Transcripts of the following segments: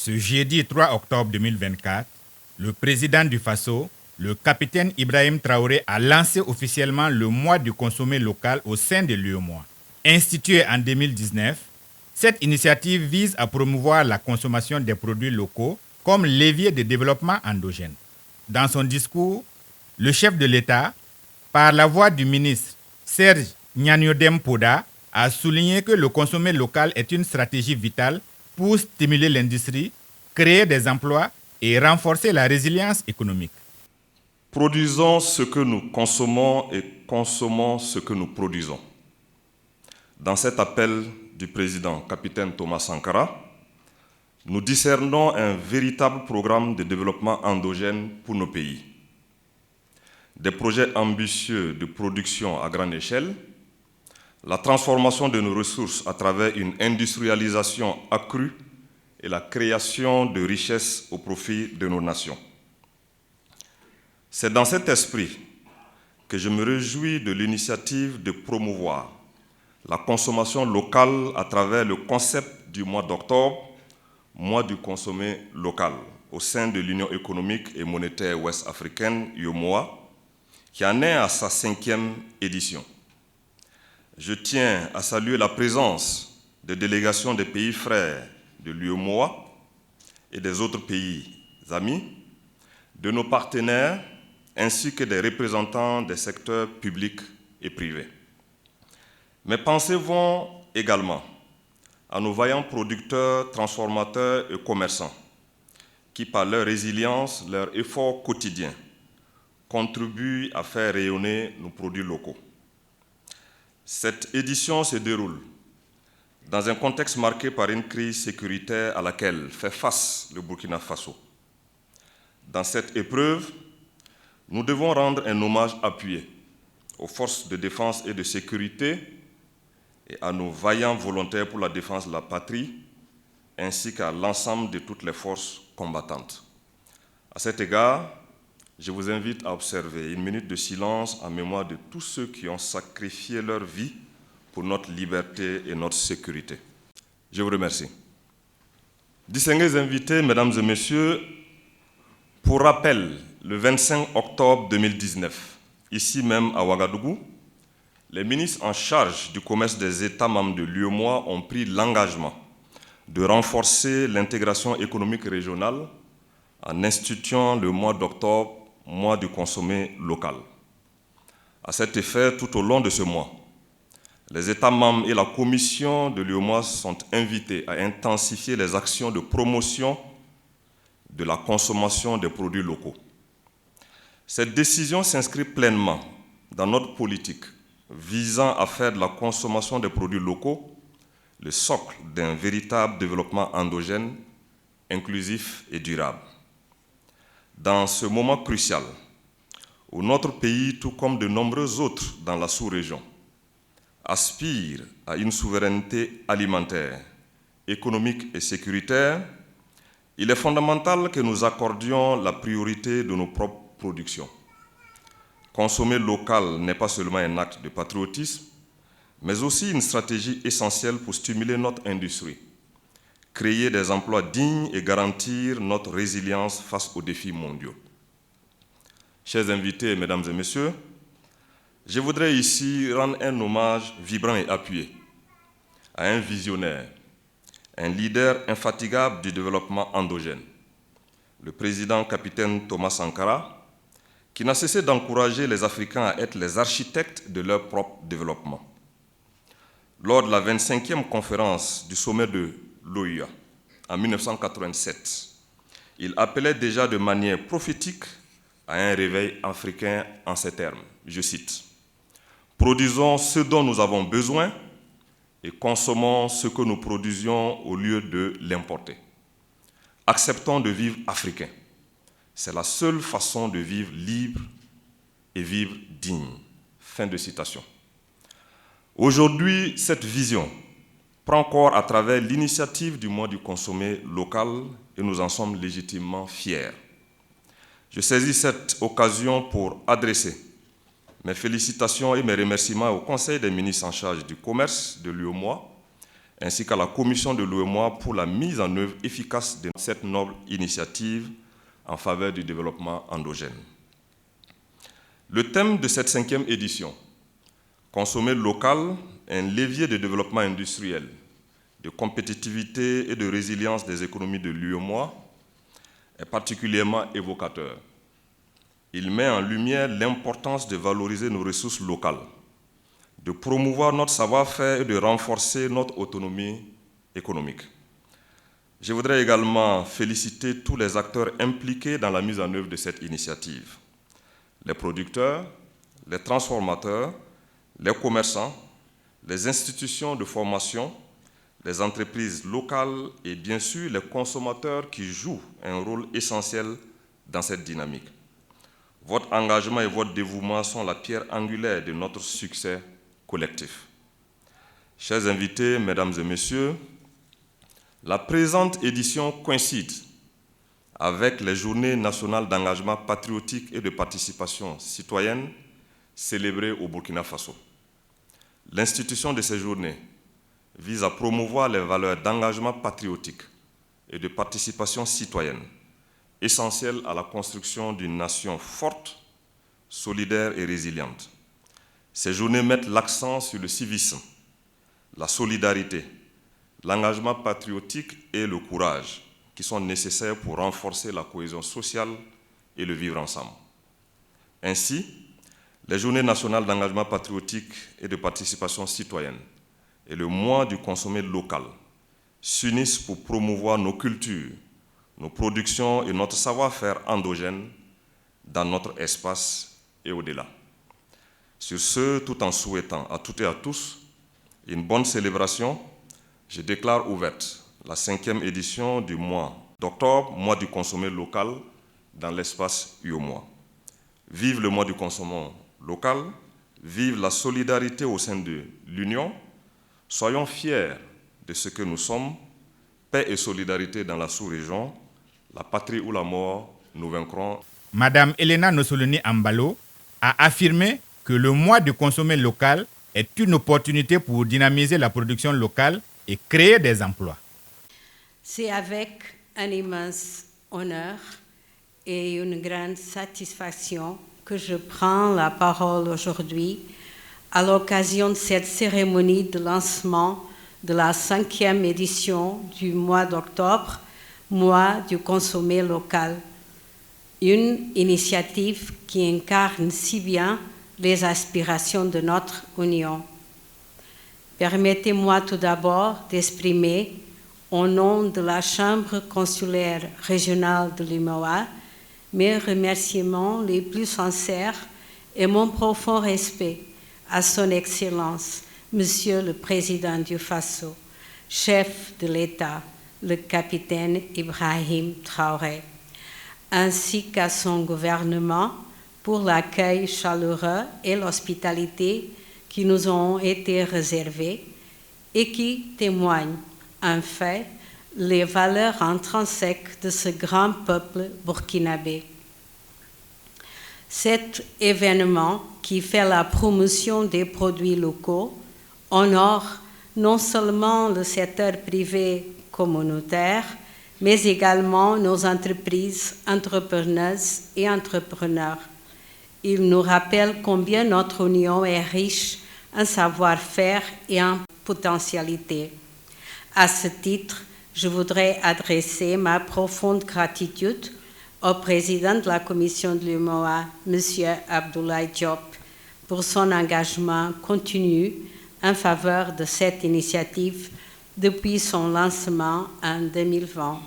Ce jeudi 3 octobre 2024, le président du Faso, le capitaine Ibrahim Traoré, a lancé officiellement le mois du consommé local au sein de l'UEMOA. Institué en 2019, cette initiative vise à promouvoir la consommation des produits locaux comme levier de développement endogène. Dans son discours, le chef de l'État, par la voix du ministre Serge Gnaniodem Poda, a souligné que le consommé local est une stratégie vitale pour stimuler l'industrie, créer des emplois et renforcer la résilience économique. Produisons ce que nous consommons et consommons ce que nous produisons. Dans cet appel du président capitaine Thomas Sankara, nous discernons un véritable programme de développement endogène pour nos pays. Des projets ambitieux de production à grande échelle, la transformation de nos ressources à travers une industrialisation accrue et la création de richesses au profit de nos nations. C'est dans cet esprit que je me réjouis de l'initiative de promouvoir la consommation locale à travers le concept du mois d'octobre, mois du consommé local, au sein de l'Union économique et monétaire ouest-africaine, UEMOA, qui en est à sa 5e édition. Je tiens à saluer la présence des délégations des pays frères de l'UEMOA et des autres pays amis, de nos partenaires, ainsi que des représentants des secteurs publics et privés. Mes pensées vont également à nos vaillants producteurs, transformateurs et commerçants qui, par leur résilience, leur effort quotidien, contribuent à faire rayonner nos produits locaux. Cette édition se déroule dans un contexte marqué par une crise sécuritaire à laquelle fait face le Burkina Faso. Dans cette épreuve, nous devons rendre un hommage appuyé aux forces de défense et de sécurité et à nos vaillants volontaires pour la défense de la patrie, ainsi qu'à l'ensemble de toutes les forces combattantes. À cet égard, je vous invite à observer une minute de silence en mémoire de tous ceux qui ont sacrifié leur vie pour notre liberté et notre sécurité. Je vous remercie. Distingués invités, mesdames et messieurs, pour rappel, le 25 octobre 2019, ici même à Ouagadougou, les ministres en charge du commerce des États membres de l'UEMOA ont pris l'engagement de renforcer l'intégration économique régionale en instituant le mois d'octobre, mois du consommé local. À cet effet, tout au long de ce mois, les États membres et la Commission de l'UEMOA sont invités à intensifier les actions de promotion de la consommation des produits locaux. Cette décision s'inscrit pleinement dans notre politique visant à faire de la consommation des produits locaux le socle d'un véritable développement endogène, inclusif et durable. Dans ce moment crucial, où notre pays, tout comme de nombreux autres dans la sous-région, aspire à une souveraineté alimentaire, économique et sécuritaire, il est fondamental que nous accordions la priorité de nos propres productions. Consommer local n'est pas seulement un acte de patriotisme, mais aussi une stratégie essentielle pour stimuler notre industrie, créer des emplois dignes et garantir notre résilience face aux défis mondiaux. Chers invités, mesdames et messieurs, je voudrais ici rendre un hommage vibrant et appuyé à un visionnaire, un leader infatigable du développement endogène, le président capitaine Thomas Sankara, qui n'a cessé d'encourager les Africains à être les architectes de leur propre développement. Lors de la 25e conférence du sommet de l'OUA en 1987, il appelait déjà de manière prophétique à un réveil africain en ces termes. Je cite, « Produisons ce dont nous avons besoin et consommons ce que nous produisions au lieu de l'importer. Acceptons de vivre africain. C'est la seule façon de vivre libre et vivre digne. » Fin de citation. Aujourd'hui, cette vision prend corps à travers l'initiative du mois du consommé local et nous en sommes légitimement fiers. Je saisis cette occasion pour adresser mes félicitations et mes remerciements au Conseil des ministres en charge du commerce de l'UEMOA, ainsi qu'à la commission de l'UEMOA pour la mise en œuvre efficace de cette noble initiative en faveur du développement endogène. Le thème de cette 5e édition, consommer local, un levier de développement industriel, de compétitivité et de résilience des économies de l'UEMOA, est particulièrement évocateur. Il met en lumière l'importance de valoriser nos ressources locales, de promouvoir notre savoir-faire et de renforcer notre autonomie économique. Je voudrais également féliciter tous les acteurs impliqués dans la mise en œuvre de cette initiative. Les producteurs, les transformateurs, les commerçants, les institutions de formation, les entreprises locales et bien sûr les consommateurs qui jouent un rôle essentiel dans cette dynamique. Votre engagement et votre dévouement sont la pierre angulaire de notre succès collectif. Chers invités, mesdames et messieurs, la présente édition coïncide avec les Journées nationales d'engagement patriotique et de participation citoyenne célébrées au Burkina Faso. L'institution de ces journées vise à promouvoir les valeurs d'engagement patriotique et de participation citoyenne, essentielles à la construction d'une nation forte, solidaire et résiliente. Ces journées mettent l'accent sur le civisme, la solidarité, l'engagement patriotique et le courage qui sont nécessaires pour renforcer la cohésion sociale et le vivre ensemble. Ainsi, les Journées nationales d'engagement patriotique et de participation citoyenne et le mois du consommé local s'unissent pour promouvoir nos cultures, nos productions et notre savoir-faire endogène dans notre espace et au-delà. Sur ce, tout en souhaitant à toutes et à tous une bonne célébration, je déclare ouverte la 5e édition du mois d'octobre, mois du consommé local, dans l'espace UEMOA. Vive le mois du consommé local, vive la solidarité au sein de l'Union. Soyons fiers de ce que nous sommes, paix et solidarité dans la sous-région, la patrie ou la mort, nous vaincrons. Madame Elena Nossoloni Ambalo a affirmé que le mois du consommé local est une opportunité pour dynamiser la production locale et créer des emplois. C'est avec un immense honneur et une grande satisfaction que je prends la parole aujourd'hui à l'occasion de cette cérémonie de lancement de la 5e édition du mois d'octobre, mois du consommé local. Une initiative qui incarne si bien les aspirations de notre Union. Permettez-moi tout d'abord d'exprimer, au nom de la Chambre consulaire régionale de l'UEMOA, mes remerciements les plus sincères et mon profond respect à Son Excellence, Monsieur le Président du Faso, chef de l'État, le capitaine Ibrahim Traoré, ainsi qu'à son gouvernement pour l'accueil chaleureux et l'hospitalité qui nous ont été réservés et qui témoignent en fait les valeurs intrinsèques de ce grand peuple burkinabé. Cet événement qui fait la promotion des produits locaux honore non seulement le secteur privé communautaire, mais également nos entreprises, entrepreneuses et entrepreneurs. Il nous rappelle combien notre Union est riche en savoir-faire et en potentialité. À ce titre, je voudrais adresser ma profonde gratitude au président de la commission de l'UEMOA, M. Abdoulaye Diop, pour son engagement continu en faveur de cette initiative depuis son lancement en 2020.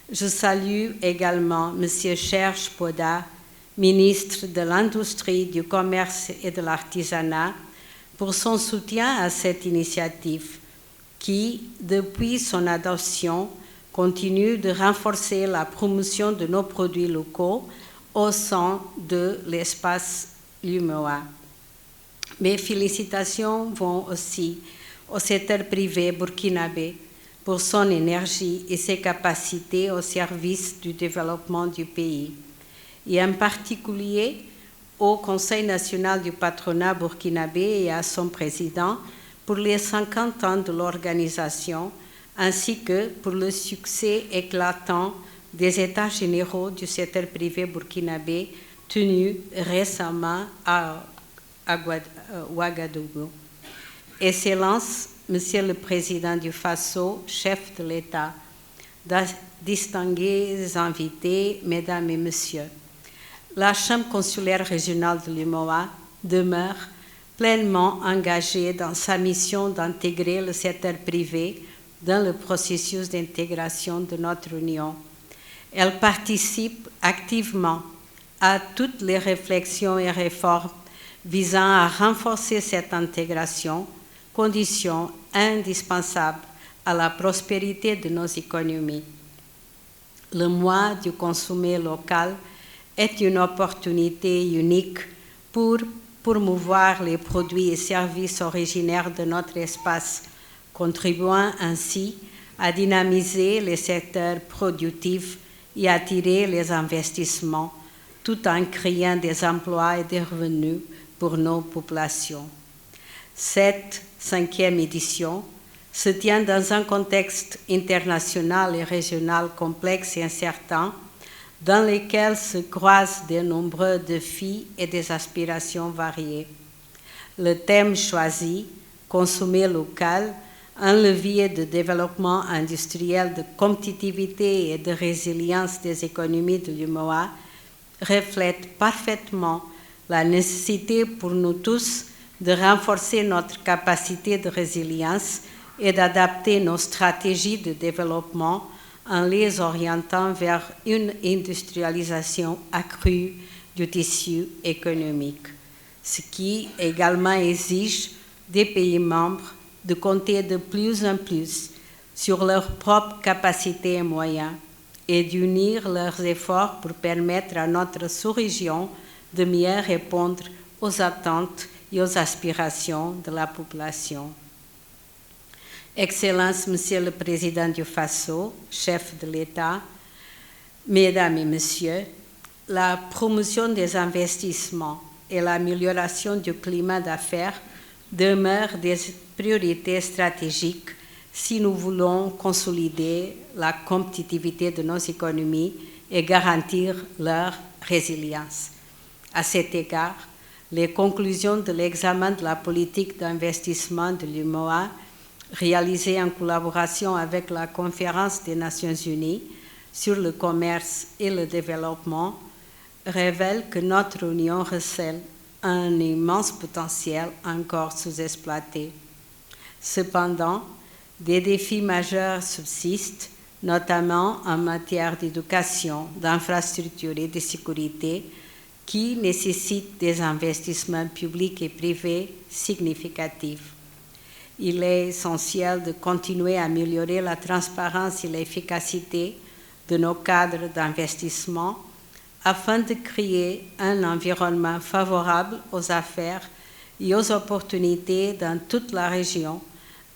Je salue également M. Serge Poda, ministre de l'Industrie, du Commerce et de l'Artisanat, pour son soutien à cette initiative qui, depuis son adoption, continue de renforcer la promotion de nos produits locaux au sein de l'espace UEMOA. Mes félicitations vont aussi au secteur privé burkinabé pour son énergie et ses capacités au service du développement du pays, et en particulier au Conseil national du patronat burkinabé et à son président pour les 50 ans de l'organisation, ainsi que pour le succès éclatant des États généraux du secteur privé burkinabé tenus récemment à Ouagadougou. Excellences, Monsieur le Président du Faso, chef de l'État, distingués invités, Mesdames et Messieurs, la Chambre consulaire régionale de l'UMOA demeure pleinement engagée dans sa mission d'intégrer le secteur privé dans le processus d'intégration de notre Union. Elle participe activement à toutes les réflexions et réformes visant à renforcer cette intégration, condition indispensable à la prospérité de nos économies. Le mois du consommé local est une opportunité unique pour promouvoir les produits et services originaires de notre espace, contribuant ainsi à dynamiser les secteurs productifs et attirer les investissements, tout en créant des emplois et des revenus pour nos populations. Cette 5e édition se tient dans un contexte international et régional complexe et incertain, dans lequel se croisent de nombreux défis et des aspirations variées. Le thème choisi, consommer local, un levier de développement industriel, de compétitivité et de résilience des économies de l'UMOA, reflète parfaitement la nécessité pour nous tous de renforcer notre capacité de résilience et d'adapter nos stratégies de développement en les orientant vers une industrialisation accrue du tissu économique, ce qui également exige des pays membres de compter de plus en plus sur leurs propres capacités et moyens et d'unir leurs efforts pour permettre à notre sous-région de mieux répondre aux attentes et aux aspirations de la population. Excellences, Monsieur le Président du Faso, chef de l'État, Mesdames et Messieurs, la promotion des investissements et l'amélioration du climat d'affaires demeurent des priorités stratégiques si nous voulons consolider la compétitivité de nos économies et garantir leur résilience. À cet égard, les conclusions de l'examen de la politique d'investissement de l'UMOA, réalisée en collaboration avec la Conférence des Nations Unies sur le commerce et le développement, révèlent que notre Union recèle un immense potentiel encore sous-exploité. Cependant, des défis majeurs subsistent, notamment en matière d'éducation, d'infrastructures et de sécurité, qui nécessitent des investissements publics et privés significatifs. Il est essentiel de continuer à améliorer la transparence et l'efficacité de nos cadres d'investissement afin de créer un environnement favorable aux affaires et aux opportunités dans toute la région,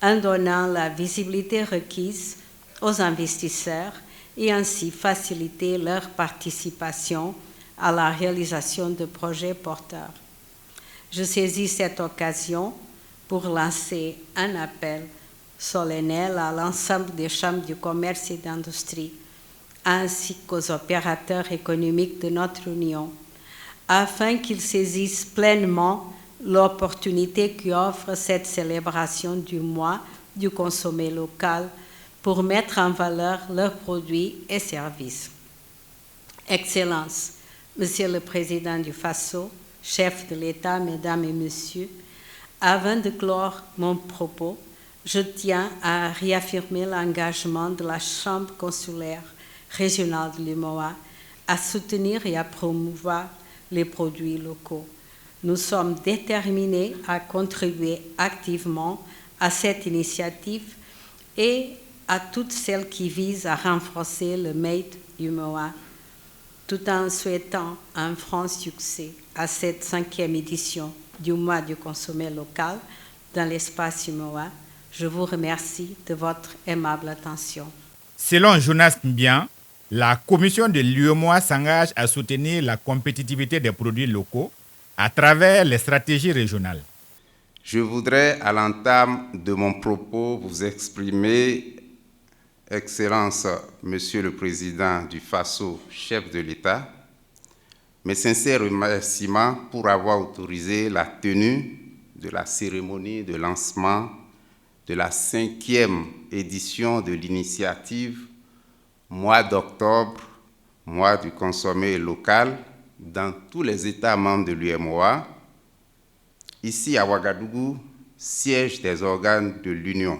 en donnant la visibilité requise aux investisseurs et ainsi faciliter leur participation à la réalisation de projets porteurs. Je saisis cette occasion pour lancer un appel solennel à l'ensemble des chambres du commerce et d'industrie, ainsi qu'aux opérateurs économiques de notre Union, afin qu'ils saisissent pleinement l'opportunité qu'offre cette célébration du mois du consommé local pour mettre en valeur leurs produits et services. Excellences, Monsieur le Président du Faso, chef de l'État, Mesdames et Messieurs, avant de clore mon propos, je tiens à réaffirmer l'engagement de la Chambre consulaire régionale de l'UMOA à soutenir et à promouvoir les produits locaux. Nous sommes déterminés à contribuer activement à cette initiative et à toutes celles qui visent à renforcer le Made UMOA, tout en souhaitant un franc succès à cette 5e édition du mois du consommé local dans l'espace UMOA. Je vous remercie de votre aimable attention. Selon Jonas Mbian, la commission de l'UEMOA s'engage à soutenir la compétitivité des produits locaux à travers les stratégies régionales. Je voudrais, à l'entame de mon propos, vous exprimer, Excellence, Monsieur le Président du FASO, chef de l'État, mes sincères remerciements pour avoir autorisé la tenue de la cérémonie de lancement de la 5e édition de l'initiative Mois d'octobre, mois du consommé local, dans tous les États membres de l'UEMOA, ici à Ouagadougou, siège des organes de l'Union,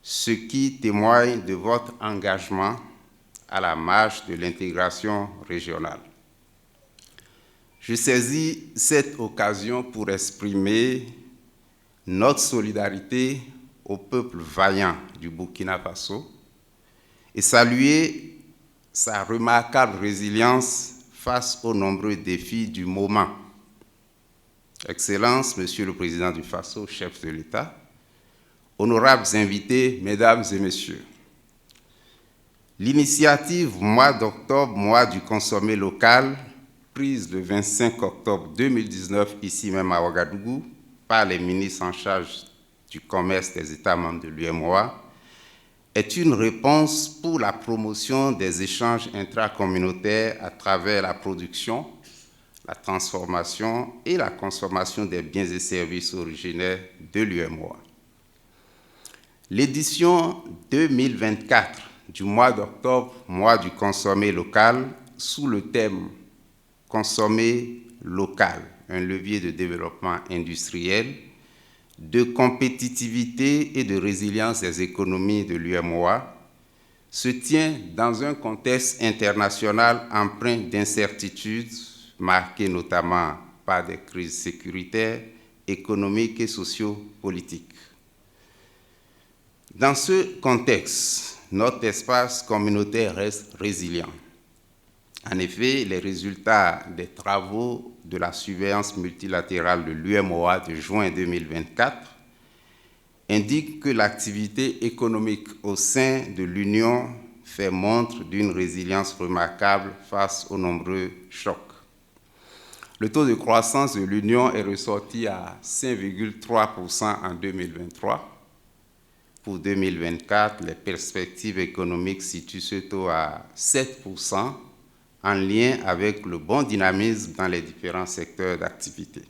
ce qui témoigne de votre engagement à la marche de l'intégration régionale. Je saisis cette occasion pour exprimer notre solidarité au peuple vaillant du Burkina Faso et saluer sa remarquable résilience face aux nombreux défis du moment. Excellence, Monsieur le Président du FASO, chef de l'État, honorables invités, Mesdames et Messieurs, l'initiative Mois d'octobre, mois du consommé local, prise le 25 octobre 2019, ici même à Ouagadougou, par les ministres en charge du commerce des États membres de l'UEMOA, est une réponse pour la promotion des échanges intracommunautaires à travers la production, la transformation et la consommation des biens et services originaires de l'UEMOA. L'édition 2024 du mois d'octobre, mois du consommé local, sous le thème « Consommer local », un levier de développement industriel, de compétitivité et de résilience des économies de l'UEMOA, se tient dans un contexte international empreint d'incertitudes, marqué notamment par des crises sécuritaires, économiques et sociopolitiques. Dans ce contexte, notre espace communautaire reste résilient. En effet, les résultats des travaux de la surveillance multilatérale de l'UEMOA de juin 2024 indiquent que l'activité économique au sein de l'Union fait montre d'une résilience remarquable face aux nombreux chocs. Le taux de croissance de l'Union est ressorti à 5,3% en 2023. Pour 2024, les perspectives économiques situent ce taux à 7%, en lien avec le bon dynamisme dans les différents secteurs d'activité.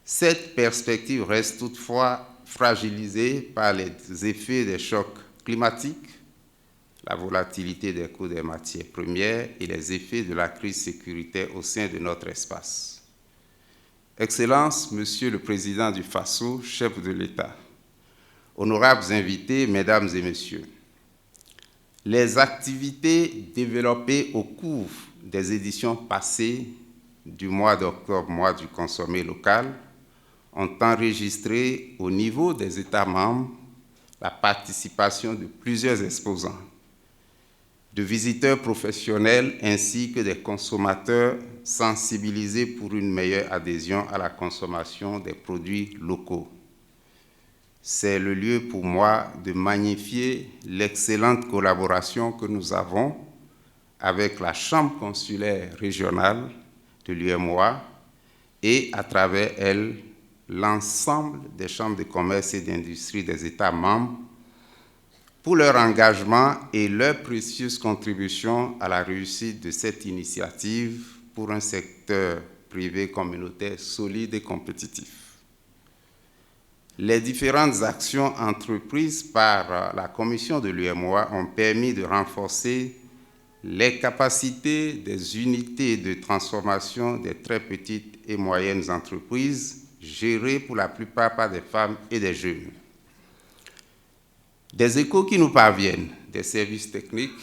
Cette perspective reste toutefois fragilisée par les effets des chocs climatiques, la volatilité des coûts des matières premières et les effets de la crise sécuritaire au sein de notre espace. Excellence, Monsieur le Président du FASO, chef de l'État, honorables invités, Mesdames et Messieurs, les activités développées au cours des éditions passées du mois d'octobre, mois du consommé local, ont enregistré au niveau des États membres la participation de plusieurs exposants, de visiteurs professionnels ainsi que des consommateurs sensibilisés pour une meilleure adhésion à la consommation des produits locaux. C'est le lieu pour moi de magnifier l'excellente collaboration que nous avons avec la Chambre consulaire régionale de l'UEMOA et à travers elle l'ensemble des chambres de commerce et d'industrie des États membres pour leur engagement et leur précieuse contribution à la réussite de cette initiative pour un secteur privé communautaire solide et compétitif. Les différentes actions entreprises par la Commission de l'UEMOA ont permis de renforcer les capacités des unités de transformation des très petites et moyennes entreprises gérées pour la plupart par des femmes et des jeunes. Des échos qui nous parviennent des services techniques,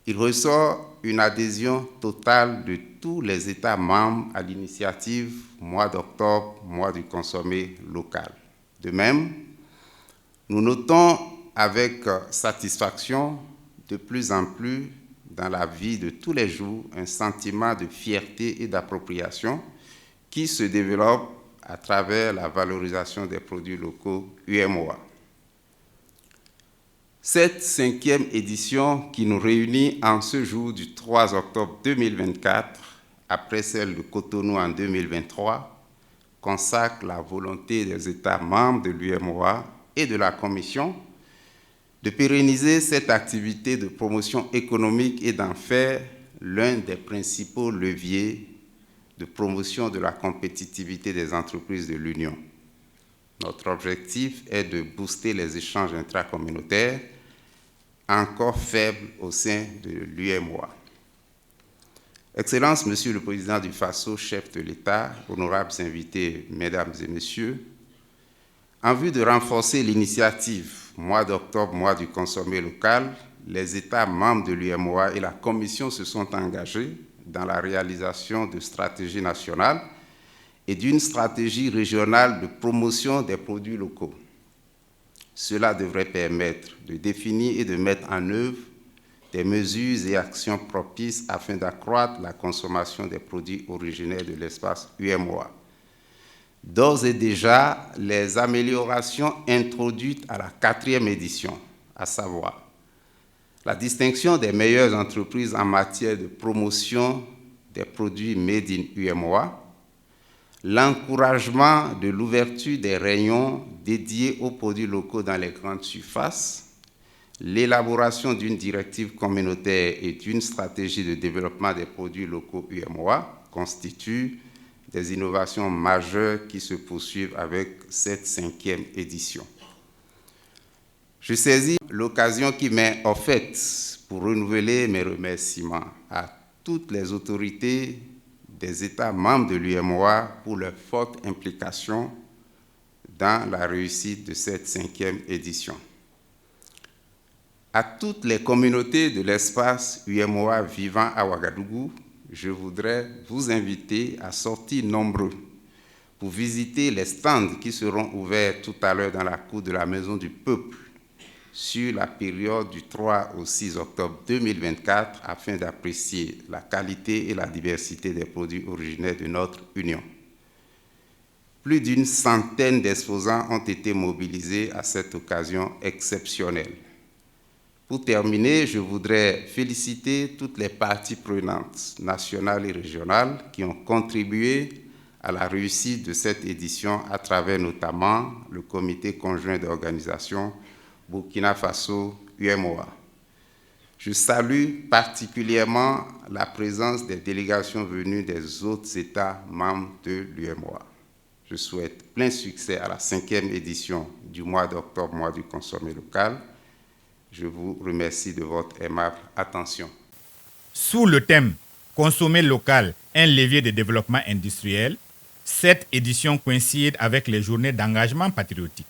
il ressort une adhésion totale de tous les États membres à l'initiative Mois d'octobre, mois du consommé local. De même, nous notons avec satisfaction de plus en plus dans la vie de tous les jours un sentiment de fierté et d'appropriation qui se développe à travers la valorisation des produits locaux UEMOA. Cette 5e édition qui nous réunit en ce jour du 3 octobre 2024, après celle de Cotonou en 2023, consacre la volonté des États membres de l'UEMOA et de la Commission de pérenniser cette activité de promotion économique et d'en faire l'un des principaux leviers de promotion de la compétitivité des entreprises de l'Union. Notre objectif est de booster les échanges intracommunautaires encore faibles au sein de l'UEMOA. Excellences, Monsieur le Président du Faso, chef de l'État, honorables invités, Mesdames et Messieurs, en vue de renforcer l'initiative mois d'octobre, mois du consommé local, les États membres de l'UEMOA et la Commission se sont engagés dans la réalisation de stratégies nationales et d'une stratégie régionale de promotion des produits locaux. Cela devrait permettre de définir et de mettre en œuvre des mesures et actions propices afin d'accroître la consommation des produits originaires de l'espace UEMOA. D'ores et déjà, les améliorations introduites à la 4e édition, à savoir la distinction des meilleures entreprises en matière de promotion des produits made in UEMOA, l'encouragement de l'ouverture des rayons dédiés aux produits locaux dans les grandes surfaces, l'élaboration d'une directive communautaire et d'une stratégie de développement des produits locaux UEMOA constituent des innovations majeures qui se poursuivent avec cette 5e édition. Je saisis l'occasion qui m'est offerte pour renouveler mes remerciements à toutes les autorités des États membres de l'UEMOA pour leur forte implication dans la réussite de cette 5e édition. À toutes les communautés de l'espace UEMOA vivant à Ouagadougou, je voudrais vous inviter à sortir nombreux pour visiter les stands qui seront ouverts tout à l'heure dans la cour de la Maison du Peuple sur la période du 3 au 6 octobre 2024 afin d'apprécier la qualité et la diversité des produits originaires de notre Union. Plus d'une centaine d'exposants ont été mobilisés à cette occasion exceptionnelle. Pour terminer, je voudrais féliciter toutes les parties prenantes, nationales et régionales, qui ont contribué à la réussite de cette édition à travers notamment le comité conjoint d'organisation Burkina Faso-UEMOA. Je salue particulièrement la présence des délégations venues des autres États membres de l'UEMOA. Je souhaite plein succès à la 5e édition du mois d'octobre, mois du consommé local. Je vous remercie de votre aimable attention. Sous le thème « Consommer local, un levier de développement industriel », cette édition coïncide avec les journées d'engagement patriotique.